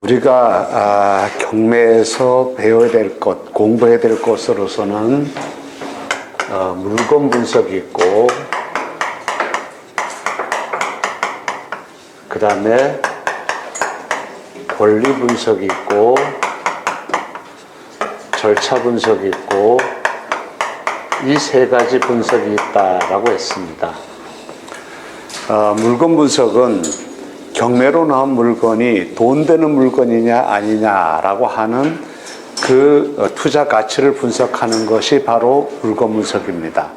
우리가 경매에서 배워야 될 것, 공부해야 될 것으로서는 물건 분석이 있고, 그 다음에 권리 분석이 있고, 절차 분석이 있고, 이 세 가지 분석이 있다라고 했습니다. 물건 분석은 경매로 나온 물건이 돈 되는 물건이냐 아니냐라고 하는 그 투자 가치를 분석하는 것이 바로 물건 분석입니다.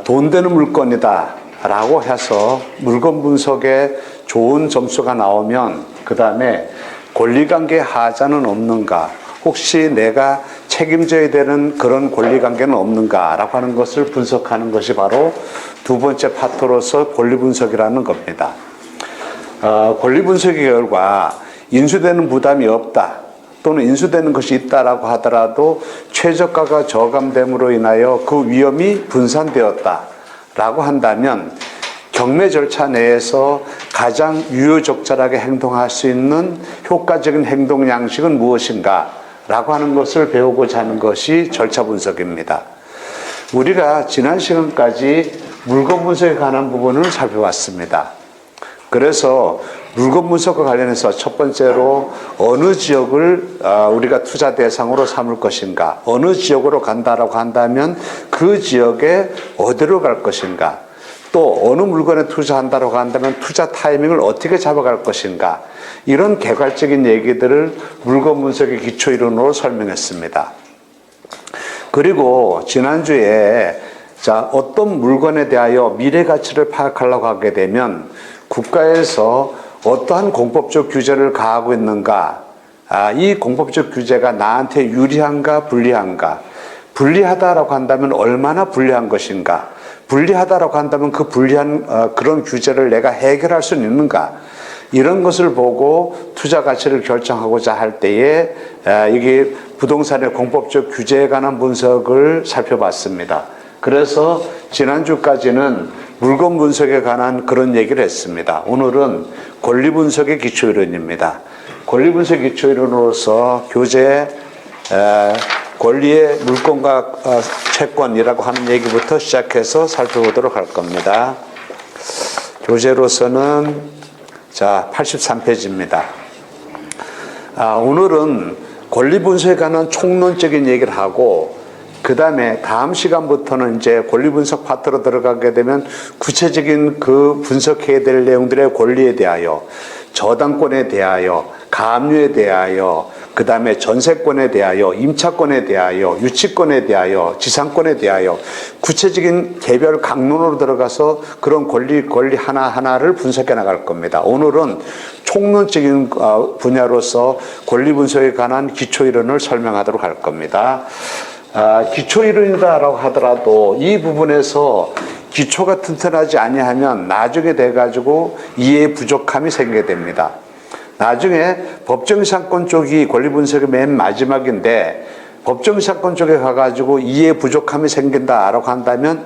돈 되는 물건이다 라고 해서 물건 분석에 좋은 점수가 나오면 그 다음에 권리관계 하자는 없는가, 혹시 내가 책임져야 되는 그런 권리관계는 없는가 라고 하는 것을 분석하는 것이 바로 두 번째 파트로서 권리 분석이라는 겁니다. 권리 분석의 결과 인수되는 부담이 없다 또는 인수되는 것이 있다라고 하더라도 최저가가 저감됨으로 인하여 그 위험이 분산되었다라고 한다면 경매 절차 내에서 가장 유효적절하게 행동할 수 있는 효과적인 행동 양식은 무엇인가 라고 하는 것을 배우고자 하는 것이 절차 분석입니다. 우리가 지난 시간까지 물건 분석에 관한 부분을 살펴봤습니다. 그래서 물건 분석과 관련해서 첫 번째로 어느 지역을 우리가 투자 대상으로 삼을 것인가, 어느 지역으로 간다라고 한다면 그 지역에 어디로 갈 것인가, 또 어느 물건에 투자한다라고 한다면 투자 타이밍을 어떻게 잡아갈 것인가, 이런 개괄적인 얘기들을 물건 분석의 기초 이론으로 설명했습니다. 그리고 지난주에 어떤 물건에 대하여 미래 가치를 파악하려고 하게 되면 국가에서 어떠한 공법적 규제를 가하고 있는가, 이 공법적 규제가 나한테 유리한가 불리한가, 불리하다라고 한다면 얼마나 불리한 것인가, 불리하다라고 한다면 그 불리한 그런 규제를 내가 해결할 수 있는가, 이런 것을 보고 투자 가치를 결정하고자 할 때에 이게 부동산의 공법적 규제에 관한 분석을 살펴봤습니다. 그래서 지난주까지는 물건 분석에 관한 그런 얘기를 했습니다. 오늘은 권리 분석의 기초 이론입니다. 권리 분석 기초 이론으로서 교재 권리의 물건과 채권이라고 하는 얘기부터 시작해서 살펴보도록 할 겁니다. 교재로서는 83페이지입니다. 오늘은 권리 분석에 관한 총론적인 얘기를 하고, 그 다음에 다음 시간부터는 이제 권리 분석 파트로 들어가게 되면 구체적인 그 분석해야 될 내용들의 권리에 대하여, 저당권에 대하여, 가압류에 대하여, 그 다음에 전세권에 대하여, 임차권에 대하여, 유치권에 대하여, 지상권에 대하여 구체적인 개별 강론으로 들어가서 그런 권리 하나하나를 분석해 나갈 겁니다. 오늘은 총론적인 분야로서 권리 분석에 관한 기초이론을 설명하도록 할 겁니다. 기초이론이다라고 하더라도 이 부분에서 기초가 튼튼하지 아니하면 나중에 돼가지고 이해의 부족함이 생기게 됩니다. 나중에 법정이상권 쪽이 권리 분석의 맨 마지막인데 법정이상권 쪽에 가가지고 이해 부족함이 생긴다라고 한다면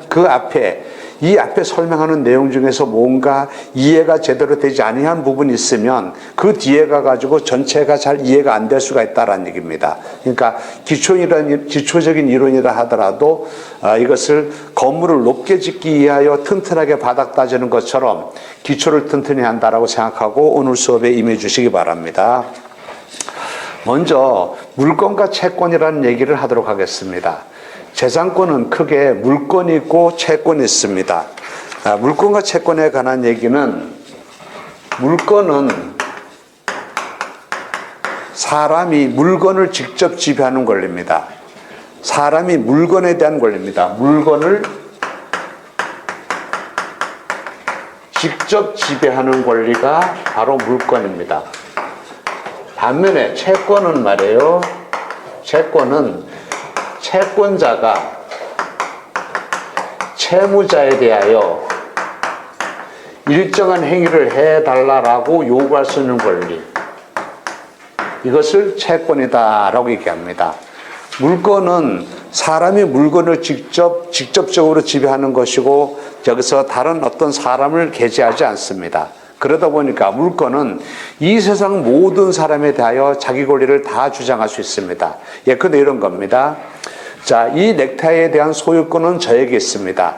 이 앞에 설명하는 내용 중에서 뭔가 이해가 제대로 되지 아니한 부분이 있으면 그 뒤에 가가지고 전체가 잘 이해가 안 될 수가 있다라는 얘기입니다. 그러니까 기초적인 이론이라 하더라도 이것을 건물을 높게 짓기 위하여 튼튼하게 바닥 따지는 것처럼 기초를 튼튼히 한다라고 생각하고 오늘 수업에 임해 주시기 바랍니다. 먼저 물건과 채권이라는 얘기를 하도록 하겠습니다. 재산권은 크게 물건이 있고 채권이 있습니다. 물건과 채권에 관한 얘기는, 물건은 사람이 물건을 직접 지배하는 권리입니다. 사람이 물건에 대한 권리입니다. 물건을 직접 지배하는 권리가 바로 물건입니다. 반면에 채권은 말이에요. 채권은 채권자가 채무자에 대하여 일정한 행위를 해달라고 요구할 수 있는 권리, 이것을 채권이다라고 얘기합니다. 물건은 사람이 물건을 직접적으로 지배하는 것이고 여기서 다른 어떤 사람을 개재하지 않습니다. 그러다 보니까 물건은 이 세상 모든 사람에 대하여 자기 권리를 다 주장할 수 있습니다. 예컨대 이런 겁니다. 자, 이 넥타이에 대한 소유권은 저에게 있습니다.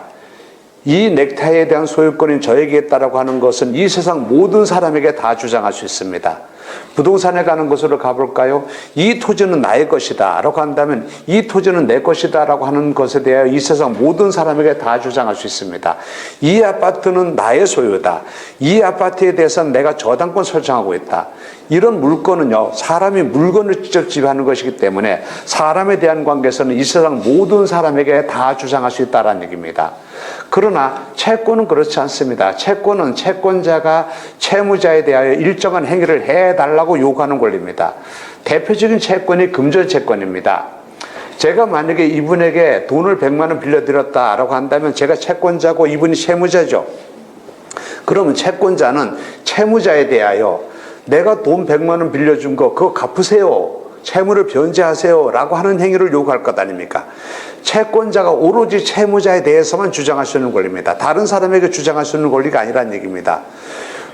이 넥타이에 대한 소유권이 저에게 있다라고 하는 것은 이 세상 모든 사람에게 다 주장할 수 있습니다. 부동산에 가는 곳으로 가볼까요? 이 토지는 나의 것이다 라고 한다면 이 토지는 내 것이다 라고 하는 것에 대하여 이 세상 모든 사람에게 다 주장할 수 있습니다. 이 아파트는 나의 소유다. 이 아파트에 대해서는 내가 저당권 설정하고 있다. 이런 물건은요, 사람이 물건을 직접 지배하는 것이기 때문에 사람에 대한 관계에서는 이 세상 모든 사람에게 다 주장할 수 있다는 얘기입니다. 그러나 채권은 그렇지 않습니다. 채권은 채권자가 채무자에 대하여 일정한 행위를 해달라고 요구하는 권리입니다. 대표적인 채권이 금전채권입니다. 제가 만약에 이분에게 돈을 100만 원 빌려드렸다라고 한다면 제가 채권자고 이분이 채무자죠. 그러면 채권자는 채무자에 대하여 내가 돈 100만 원 빌려준 거 그거 갚으세요. 채무를 변제하세요 라고 하는 행위를 요구할 것 아닙니까? 채권자가 오로지 채무자에 대해서만 주장할 수 있는 권리입니다. 다른 사람에게 주장할 수 있는 권리가 아니라는 얘기입니다.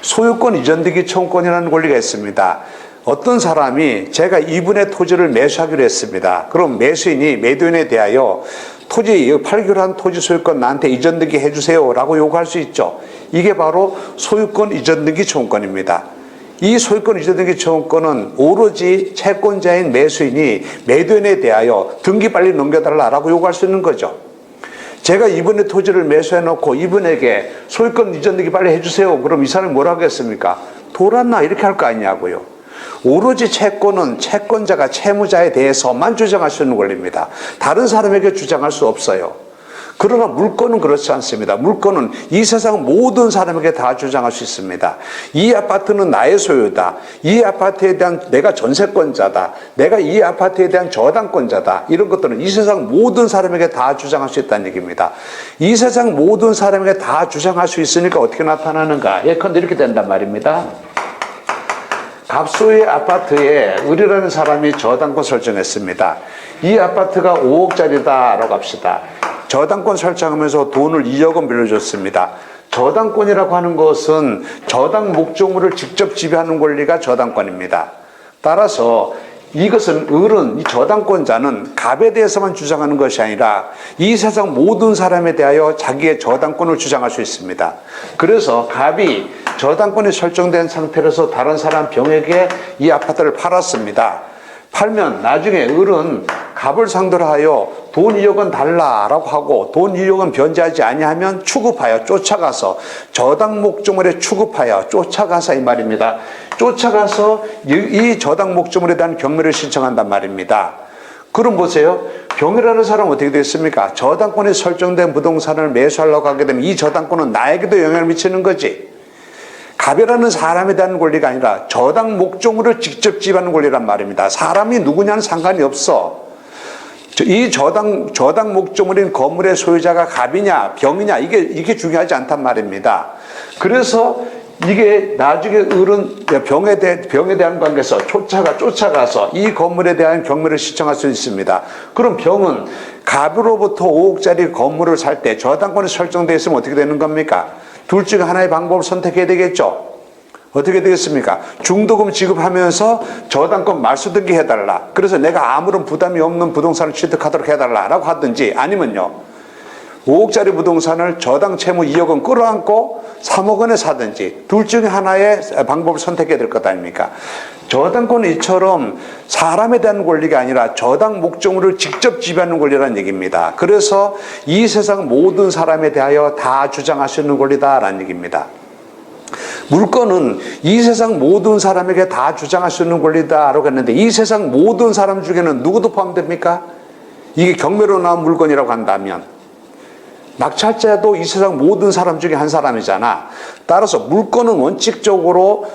소유권 이전되기 청구권이라는 권리가 있습니다. 어떤 사람이 제가 이분의 토지를 매수하기로 했습니다. 그럼 매수인이 매도인에 대하여 토지, 팔기로 한 토지 소유권 나한테 이전되게 해주세요 라고 요구할 수 있죠. 이게 바로 소유권 이전되기 청구권입니다. 이 소유권 이전되기 청구권은 오로지 채권자인 매수인이 매도인에 대하여 등기 빨리 넘겨달라고 요구할 수 있는 거죠. 제가 이분의 토지를 매수해놓고 이분에게 소유권 이전되기 빨리 해주세요. 그럼 이 사람이 뭐라고 하겠습니까? 돌았나 이렇게 할 거 아니냐고요. 오로지 채권은 채권자가 채무자에 대해서만 주장할 수 있는 권리입니다. 다른 사람에게 주장할 수 없어요. 그러나 물건은 그렇지 않습니다. 물건은 이 세상 모든 사람에게 다 주장할 수 있습니다. 이 아파트는 나의 소유다. 이 아파트에 대한 내가 전세권자다. 내가 이 아파트에 대한 저당권자다. 이런 것들은 이 세상 모든 사람에게 다 주장할 수 있다는 얘기입니다. 이 세상 모든 사람에게 다 주장할 수 있으니까 어떻게 나타나는가? 예컨대 이렇게 된단 말입니다. 갑소의 아파트에 을이라는 사람이 저당권 설정했습니다. 이 아파트가 5억짜리다라고 합시다. 저당권 설정하면서 돈을 2억 원 빌려줬습니다. 저당권이라고 하는 것은 저당 목적물을 직접 지배하는 권리가 저당권입니다. 따라서 이것은 을은 이 저당권자는 갑에 대해서만 주장하는 것이 아니라 이 세상 모든 사람에 대하여 자기의 저당권을 주장할 수 있습니다. 그래서 갑이 저당권이 설정된 상태로서 다른 사람 병에게 이 아파트를 팔았습니다. 팔면 나중에 을은 갑을 상대로 하여 돈 2억 원 달라라고 하고 돈 2억 원 변제하지 아니하면 추급하여 쫓아가서 저당 목적물에 추급하여 쫓아가서 이 말입니다. 쫓아가서 이 저당 목적물에 대한 경매를 신청한단 말입니다. 그럼 보세요. 병이라는 사람은 어떻게 됐습니까? 저당권이 설정된 부동산을 매수하려고 하게 되면 이 저당권은 나에게도 영향을 미치는 거지. 갑이라는 사람에 대한 권리가 아니라 저당 목적물을 직접 지배하는 권리란 말입니다. 사람이 누구냐는 상관이 없어. 이 저당 목적물인 건물의 소유자가 갑이냐 병이냐 이게 중요하지 않단 말입니다. 그래서 이게 나중에 을은 병에 대한 관계에서 쫓아가서 이 건물에 대한 경매를 신청할 수 있습니다. 그럼 병은 갑으로부터 5억짜리 건물을 살 때 저당권이 설정되어 있으면 어떻게 되는 겁니까? 둘 중에 하나의 방법을 선택해야 되겠죠. 어떻게 되겠습니까? 중도금 지급하면서 저당권 말소 등기해달라. 그래서 내가 아무런 부담이 없는 부동산을 취득하도록 해달라라고 하든지 아니면요. 5억짜리 부동산을 저당 채무 2억 원 끌어안고 3억 원에 사든지 둘 중에 하나의 방법을 선택해야 될 것 아닙니까? 저당권은 이처럼 사람에 대한 권리가 아니라 저당 목적물을 직접 지배하는 권리라는 얘기입니다. 그래서 이 세상 모든 사람에 대하여 다 주장할 수 있는 권리다라는 얘기입니다. 물건은 이 세상 모든 사람에게 다 주장할 수 있는 권리다라고 했는데 이 세상 모든 사람 중에는 누구도 포함됩니까? 이게 경매로 나온 물건이라고 한다면 낙찰자도 이 세상 모든 사람 중에 한 사람이잖아. 따라서 물건은 원칙적으로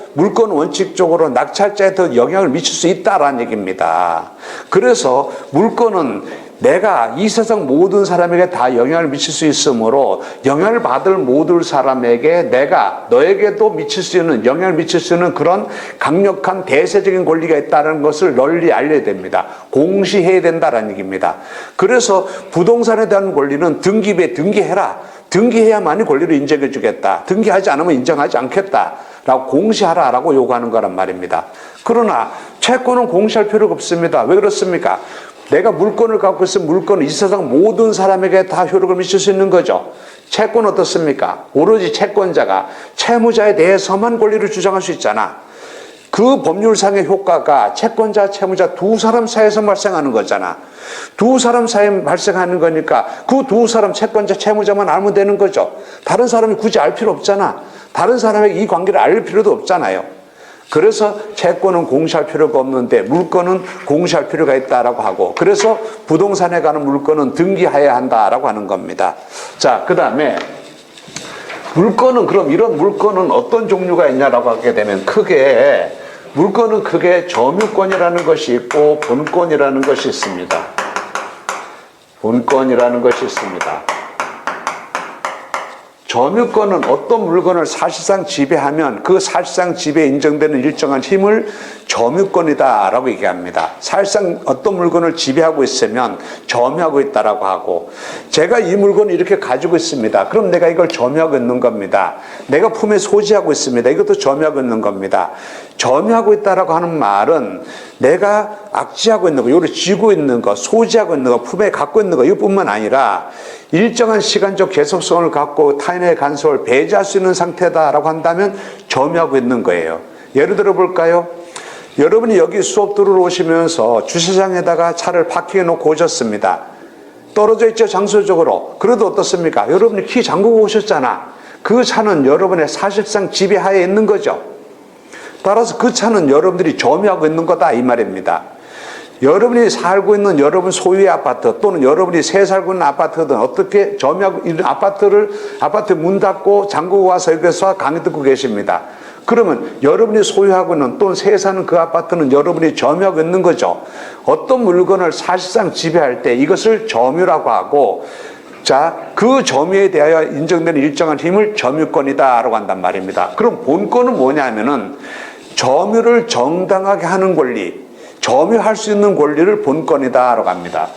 낙찰자에 더 영향을 미칠 수 있다라는 얘기입니다. 그래서 물건은 내가 이 세상 모든 사람에게 다 영향을 미칠 수 있으므로 영향을 받을 모든 사람에게 내가 너에게도 미칠 수 있는 영향을 미칠 수 있는 그런 강력한 대세적인 권리가 있다는 것을 널리 알려야 됩니다. 공시해야 된다는 얘기입니다. 그래서 부동산에 대한 권리는 등기부에 등기해라. 등기해야만이 권리를 인정해 주겠다. 등기하지 않으면 인정하지 않겠다. 라고 공시하라라고 요구하는 거란 말입니다. 그러나 채권은 공시할 필요가 없습니다. 왜 그렇습니까? 내가 물건을 갖고 있으면 물건은 이 세상 모든 사람에게 다 효력을 미칠 수 있는 거죠. 채권 어떻습니까? 오로지 채권자가 채무자에 대해서만 권리를 주장할 수 있잖아. 그 법률상의 효과가 채권자, 채무자 두 사람 사이에서 발생하는 거잖아. 두 사람 사이에 발생하는 거니까 그 두 사람 채권자, 채무자만 알면 되는 거죠. 다른 사람이 굳이 알 필요 없잖아. 다른 사람에게 이 관계를 알 필요도 없잖아요. 그래서 채권은 공시할 필요가 없는데 물건은 공시할 필요가 있다라고 하고, 그래서 부동산에 가는 물건은 등기해야 한다라고 하는 겁니다. 자, 그 다음에 물건은, 그럼 이런 물건은 어떤 종류가 있냐라고 하게 되면 물건은 크게 점유권이라는 것이 있고 본권이라는 것이 있습니다. 본권이라는 것이 있습니다. 점유권은 어떤 물건을 사실상 지배하면 그 사실상 지배에 인정되는 일정한 힘을 점유권이다라고 얘기합니다. 사실상 어떤 물건을 지배하고 있으면 점유하고 있다라고 하고, 제가 이 물건을 이렇게 가지고 있습니다. 그럼 내가 이걸 점유하고 있는 겁니다. 내가 품에 소지하고 있습니다. 이것도 점유하고 있는 겁니다. 점유하고 있다라고 하는 말은 내가 악지하고 있는 거, 이걸 쥐고 있는 거, 소지하고 있는 거, 품에 갖고 있는 거, 이것뿐만 아니라 일정한 시간적 계속성을 갖고 타인의 간섭을 배제할 수 있는 상태다라고 한다면 점유하고 있는 거예요. 예를 들어 볼까요? 여러분이 여기 수업 들어오시면서 주차장에다가 차를 파킹해 놓고 오셨습니다. 떨어져 있죠, 장소적으로. 그래도 어떻습니까? 여러분이 키 잠그고 오셨잖아. 그 차는 여러분의 사실상 지배하에 있는 거죠. 따라서 그 차는 여러분들이 점유하고 있는 거다, 이 말입니다. 여러분이 살고 있는 여러분 소유의 아파트, 또는 여러분이 새 살고 있는 아파트든 어떻게 점유하고 있는 아파트 문 닫고 잠그고 와서 여기서 강의 듣고 계십니다. 그러면 여러분이 소유하고 있는, 또는 새 사는 그 아파트는 여러분이 점유하고 있는 거죠. 어떤 물건을 사실상 지배할 때 이것을 점유라고 하고, 자, 그 점유에 대하여 인정되는 일정한 힘을 점유권이다라고 한단 말입니다. 그럼 본권은 뭐냐면은 점유를 정당하게 하는 권리, 점유할 수 있는 권리를 본권이다라고 합니다.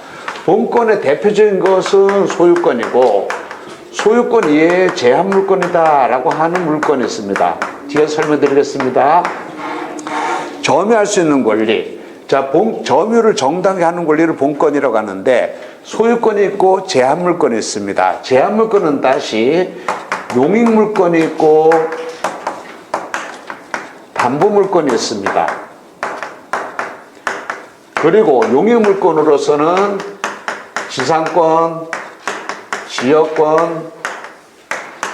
본권의 대표적인 것은 소유권이고, 소유권 이외에 제한물권이다라고 하는 물건이 있습니다. 뒤에 설명드리겠습니다. 점유할 수 있는 권리, 자, 점유를 정당하게 하는 권리를 본권이라고 하는데, 소유권이 있고 제한물권이 있습니다. 제한물권은 다시 용익물권이 있고 담보물권이 있습니다. 그리고 용익물권으로서는 지상권, 지역권,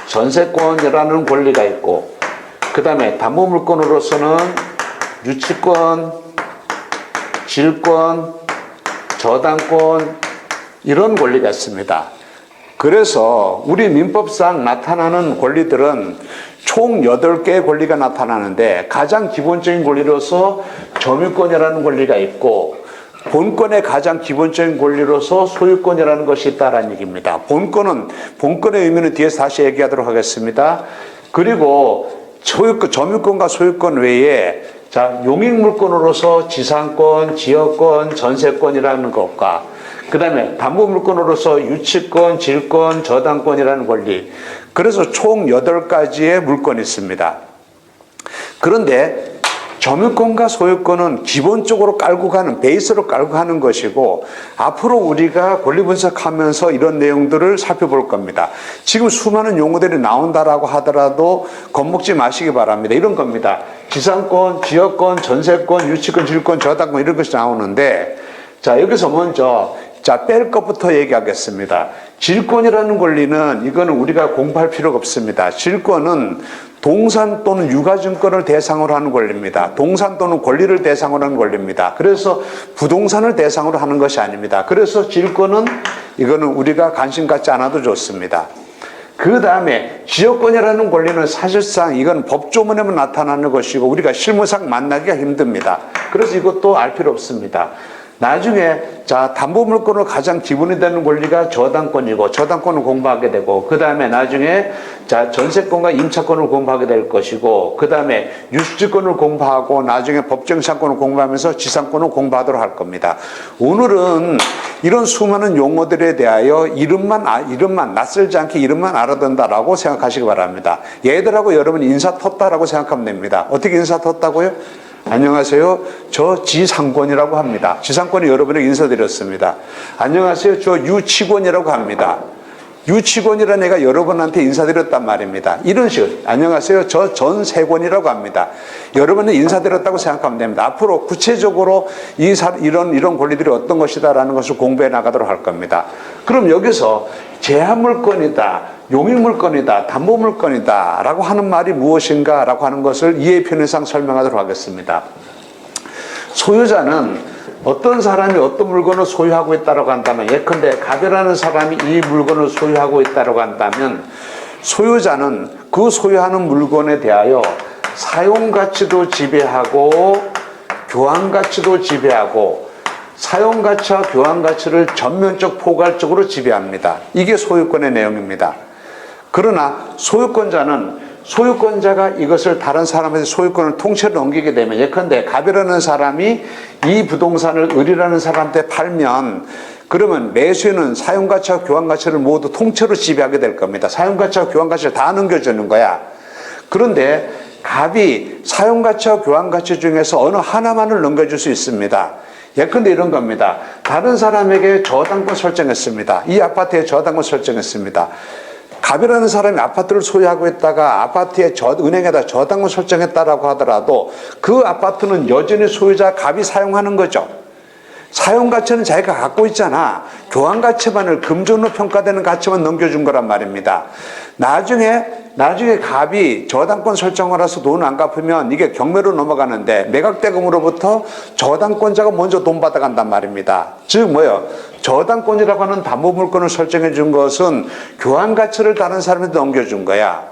전세권이라는 권리가 있고, 그 다음에 담보물권으로서는 유치권, 질권, 저당권, 이런 권리가 있습니다. 그래서 우리 민법상 나타나는 권리들은 총 8개의 권리가 나타나는데, 가장 기본적인 권리로서 점유권이라는 권리가 있고, 본권의 가장 기본적인 권리로서 소유권이라는 것이 있다는 얘기입니다. 본권의 의미는 뒤에서 다시 얘기하도록 하겠습니다. 그리고 점유권과 소유권 외에, 자, 용익물권으로서 지상권, 지역권, 전세권이라는 것과, 그 다음에 담보물권으로서 유치권, 질권, 저당권이라는 권리. 그래서 총 8가지의 물건이 있습니다. 그런데 점유권과 소유권은 기본적으로 깔고 가는, 베이스로 깔고 가는 것이고, 앞으로 우리가 권리 분석하면서 이런 내용들을 살펴볼 겁니다. 지금 수많은 용어들이 나온다라고 하더라도 겁먹지 마시기 바랍니다. 이런 겁니다. 지상권, 지역권, 전세권, 유치권, 질권, 저당권, 이런 것이 나오는데, 자, 여기서 먼저 뺄 것부터 얘기하겠습니다. 질권이라는 권리는, 이거는 우리가 공부할 필요가 없습니다. 질권은 동산 또는 유가증권을 대상으로 하는 권리입니다. 동산 또는 권리를 대상으로 하는 권리입니다. 그래서 부동산을 대상으로 하는 것이 아닙니다. 그래서 질권은, 이거는 우리가 관심 갖지 않아도 좋습니다. 그 다음에 지역권이라는 권리는 사실상 이건 법조문에만 나타나는 것이고 우리가 실무상 만나기가 힘듭니다. 그래서 이것도 알 필요 없습니다. 나중에 자 담보물건으로 가장 기본이 되는 권리가 저당권이고 저당권을 공부하게 되고 그 다음에 나중에 자 전세권과 임차권을 공부하게 될 것이고 그 다음에 유수지권을 공부하고 나중에 법정상권을 공부하면서 지상권을 공부하도록 할 겁니다. 오늘은 이런 수많은 용어들에 대하여 이름만 낯설지 않게 이름만 알아둔다라고 생각하시기 바랍니다. 얘들하고 여러분 인사 텄다라고 생각하면 됩니다. 어떻게 인사 텄다고요? 안녕하세요. 저 지상권이라고 합니다. 지상권이 여러분에게 인사드렸습니다. 안녕하세요. 저 유치권이라고 합니다. 유치권이라는 애가 여러분한테 인사드렸단 말입니다. 이런 식으로 안녕하세요. 저 전세권이라고 합니다. 여러분은 인사드렸다고 생각하면 됩니다. 앞으로 구체적으로 이런 권리들이 어떤 것이다라는 것을 공부해 나가도록 할 겁니다. 그럼 여기서 제한물권이다, 용익물권이다, 담보물권이다 라고 하는 말이 무엇인가 라고 하는 것을 이해 편의상 설명하도록 하겠습니다. 소유자는 어떤 사람이 어떤 물건을 소유하고 있다고 한다면 예컨대 갑이라는 사람이 이 물건을 소유하고 있다고 한다면 소유자는 그 소유하는 물건에 대하여 사용가치도 지배하고 교환가치도 지배하고 사용가치와 교환가치를 전면적 포괄적으로 지배합니다. 이게 소유권의 내용입니다. 그러나 소유권자가 이것을 다른 사람한테 소유권을 통째로 넘기게 되면 예컨대 갑이라는 사람이 이 부동산을 을이라는 사람한테 팔면 그러면 매수인은 사용가치와 교환가치를 모두 통째로 지배하게 될 겁니다. 사용가치와 교환가치를 다 넘겨주는 거야. 그런데 갑이 사용가치와 교환가치 중에서 어느 하나만을 넘겨줄 수 있습니다. 예컨대 이런 겁니다. 다른 사람에게 저당권 설정했습니다. 이 아파트에 저당권 설정했습니다. 갑이라는 사람이 아파트를 소유하고 있다가 아파트에 은행에다 저당권 설정했다라고 하더라도 그 아파트는 여전히 소유자 갑이 사용하는 거죠. 사용가치는 자기가 갖고 있잖아. 교환가치만을 금전으로 평가되는 가치만 넘겨준 거란 말입니다. 나중에 갑이 저당권 설정을 해서 돈 안 갚으면 이게 경매로 넘어가는데 매각대금으로부터 저당권자가 먼저 돈 받아간단 말입니다. 즉 뭐예요? 저당권이라고 하는 담보물건을 설정해 준 것은 교환가치를 다른 사람한테 넘겨준 거야.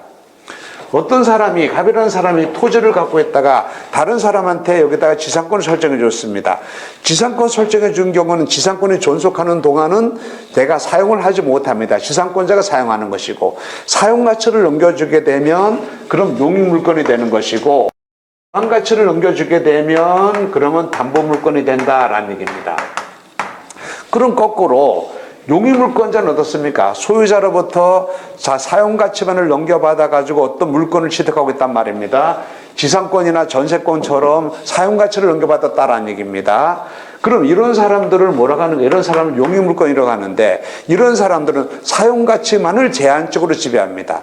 어떤 사람이 갑이라는 사람이 토지를 갖고 있다가 다른 사람한테 여기다가 지상권을 설정해 줬습니다. 지상권 설정해 준 경우는 지상권이 존속하는 동안은 내가 사용을 하지 못합니다. 지상권자가 사용하는 것이고 사용가치를 넘겨주게 되면 그럼 용익물건이 되는 것이고 교환가치를 넘겨주게 되면 그러면 담보물건이 된다라는 얘기입니다. 그럼 거꾸로 용익물권자는 어떻습니까? 소유자로부터 사용가치만을 넘겨받아가지고 어떤 물건을 취득하고 있단 말입니다. 지상권이나 전세권처럼 사용가치를 넘겨받았다라는 얘기입니다. 그럼 이런 사람들을 뭐라고 하는 거예요? 이런 사람을 용익물권이라고 하는데 이런 사람들은 사용가치만을 제한적으로 지배합니다.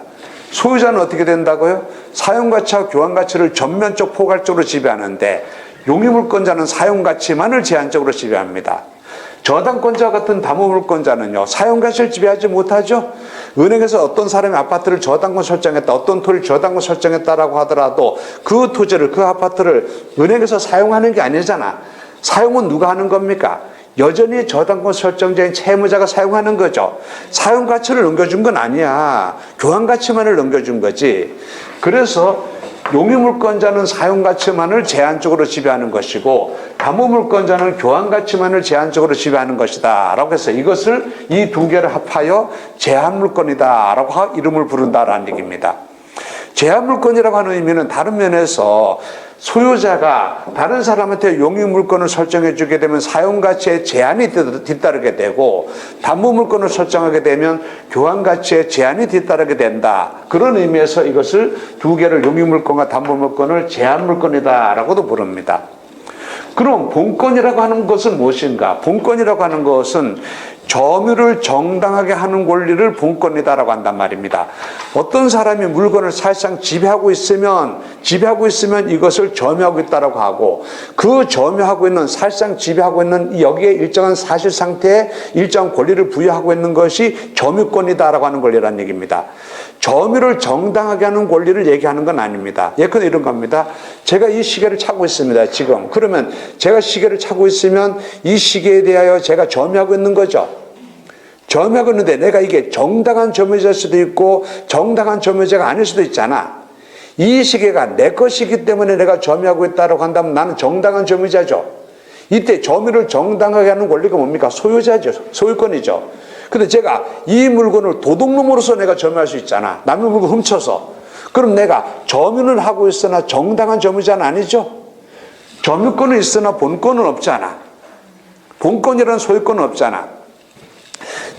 소유자는 어떻게 된다고요? 사용가치와 교환가치를 전면적 포괄적으로 지배하는데 용익물권자는 사용가치만을 제한적으로 지배합니다. 저당권자 같은 담보물권자는요, 사용가치를 지배하지 못하죠. 은행에서 어떤 사람이 아파트를 저당권 설정했다, 어떤 토지를 저당권 설정했다라고 하더라도 그 토지를, 그 아파트를 은행에서 사용하는 게 아니잖아. 사용은 누가 하는 겁니까? 여전히 저당권 설정자인 채무자가 사용하는 거죠. 사용가치를 넘겨준 건 아니야. 교환가치만을 넘겨준 거지. 그래서 용익물권자는 사용가치만을 제한적으로 지배하는 것이고 담보물권자는 교환가치만을 제한적으로 지배하는 것이다 라고 해서 이것을 이 두 개를 합하여 제한물권이다 라고 이름을 부른다라는 얘기입니다. 제한물권이라고 하는 의미는 다른 면에서 소유자가 다른 사람한테 용익물권을 설정해 주게 되면 사용가치에 제한이 뒤따르게 되고 담보물권을 설정하게 되면 교환가치에 제한이 뒤따르게 된다. 그런 의미에서 이것을 두 개를 용익물권과 담보물권을 제한물권이다 라고도 부릅니다. 그럼 본권이라고 하는 것은 무엇인가? 본권이라고 하는 것은 점유를 정당하게 하는 권리를 본권이다라고 한단 말입니다. 어떤 사람이 물건을 사실상 지배하고 있으면 이것을 점유하고 있다라고 하고 그 점유하고 있는 사실상 지배하고 있는 여기에 일정한 사실 상태에 일정한 권리를 부여하고 있는 것이 점유권이다라고 하는 권리라는 얘기입니다. 점유를 정당하게 하는 권리를 얘기하는 건 아닙니다. 예컨대 이런 겁니다. 제가 이 시계를 차고 있습니다. 지금. 그러면 제가 시계를 차고 있으면 이 시계에 대하여 제가 점유하고 있는 거죠. 점유하고 있는데 내가 이게 정당한 점유자일 수도 있고 정당한 점유자가 아닐 수도 있잖아. 이 시계가 내 것이기 때문에 내가 점유하고 있다고 한다면 나는 정당한 점유자죠. 이때 점유를 정당하게 하는 권리가 뭡니까? 소유자죠. 소유권이죠. 근데 제가 이 물건을 도둑놈으로서 내가 점유할 수 있잖아. 남의 물건 훔쳐서. 그럼 내가 점유는 하고 있으나 정당한 점유자는 아니죠. 점유권은 있으나 본권은 없잖아. 본권이라는 소유권은 없잖아.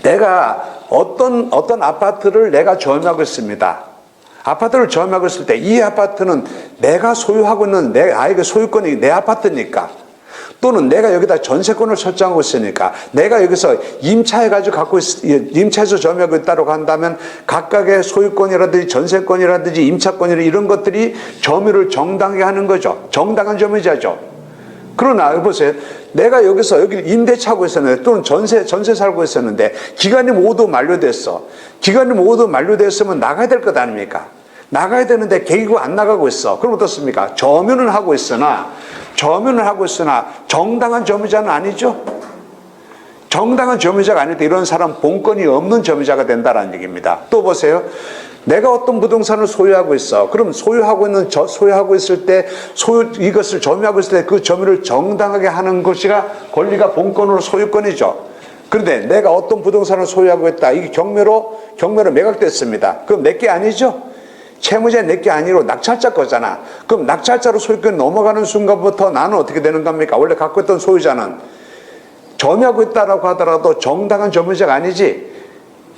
내가 어떤 아파트를 내가 점유하고 있습니다. 아파트를 점유하고 있을 때 이 아파트는 내가 소유하고 있는 아이의 소유권이 내 아파트니까, 또는 내가 여기다 전세권을 설정하고 있으니까, 내가 여기서 임차해가지고 임차해서 점유하고 있다고 한다면 각각의 소유권이라든지 전세권이라든지 임차권이라든지 이런 것들이 점유를 정당하게 하는 거죠. 정당한 점유자죠. 그러나 보세요. 내가 여기서 여기 임대차 하고 있었는데, 또는 전세 살고 있었는데 기간이 모두 만료됐어. 기간이 모두 만료됐으면 나가야 될 것 아닙니까? 나가야 되는데 계기고 안 나가고 있어. 그럼 어떻습니까? 점유는 하고 있으나 정당한 점유자는 아니죠. 정당한 점유자가 아닐 때 이런 사람 본권이 없는 점유자가 된다는 얘기입니다. 또 보세요. 내가 어떤 부동산을 소유하고 있어. 그럼 소유하고 있을 때 이것을 점유하고 있을 때 그 점유를 정당하게 하는 것이가 권리가 본권으로 소유권이죠. 그런데 내가 어떤 부동산을 소유하고 있다. 이게 경매로 매각됐습니다. 그럼 내게 아니죠? 채무자 내게 아니고 낙찰자 거잖아. 그럼 낙찰자로 소유권이 넘어가는 순간부터 나는 어떻게 되는 겁니까? 원래 갖고 있던 소유자는 점유하고 있다라고 하더라도 정당한 점유자가 아니지.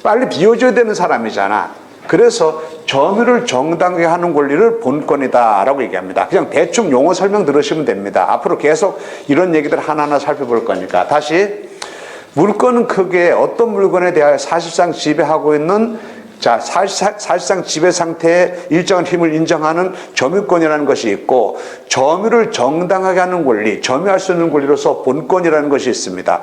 빨리 비워줘야 되는 사람이잖아. 그래서 점유를 정당하게 하는 권리를 본권이다라고 얘기합니다. 그냥 대충 용어 설명 들으시면 됩니다. 앞으로 계속 이런 얘기들 하나하나 살펴볼 거니까. 다시, 물건은 크게 어떤 물건에 대하여 사실상 지배하고 있는, 사실상 지배 상태에 일정한 힘을 인정하는 점유권이라는 것이 있고, 점유를 정당하게 하는 권리, 점유할 수 있는 권리로서 본권이라는 것이 있습니다.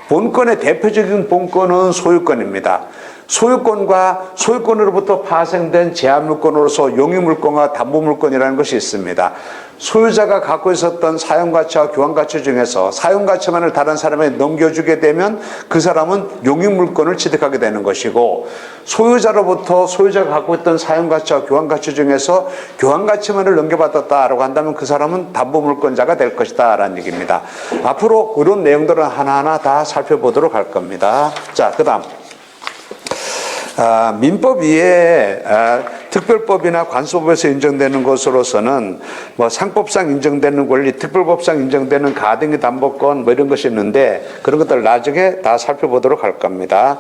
본권의 대표적인 본권은 소유권입니다. 소유권으로부터 파생된 제한물권으로서 용의물권과 담보물권이라는 것이 있습니다. 소유자가 갖고 있었던 사용가치와 교환가치 중에서 사용가치만을 다른 사람에게 넘겨주게 되면 그 사람은 용의물권을 취득하게 되는 것이고, 소유자가 갖고 있던 사용가치와 교환가치 중에서 교환가치만을 넘겨받았다라고 한다면 그 사람은 담보물권자가 될 것이다 라는 얘기입니다. 앞으로 그런 내용들은 하나하나 다 살펴보도록 할 겁니다. 자, 그 다음 민법 위에 특별법이나 관소법에서 인정되는 것으로서는 상법상 인정되는 권리, 특별법상 인정되는 가등기 담보권 이런 것이 있는데, 그런 것들 나중에 다 살펴보도록 할 겁니다.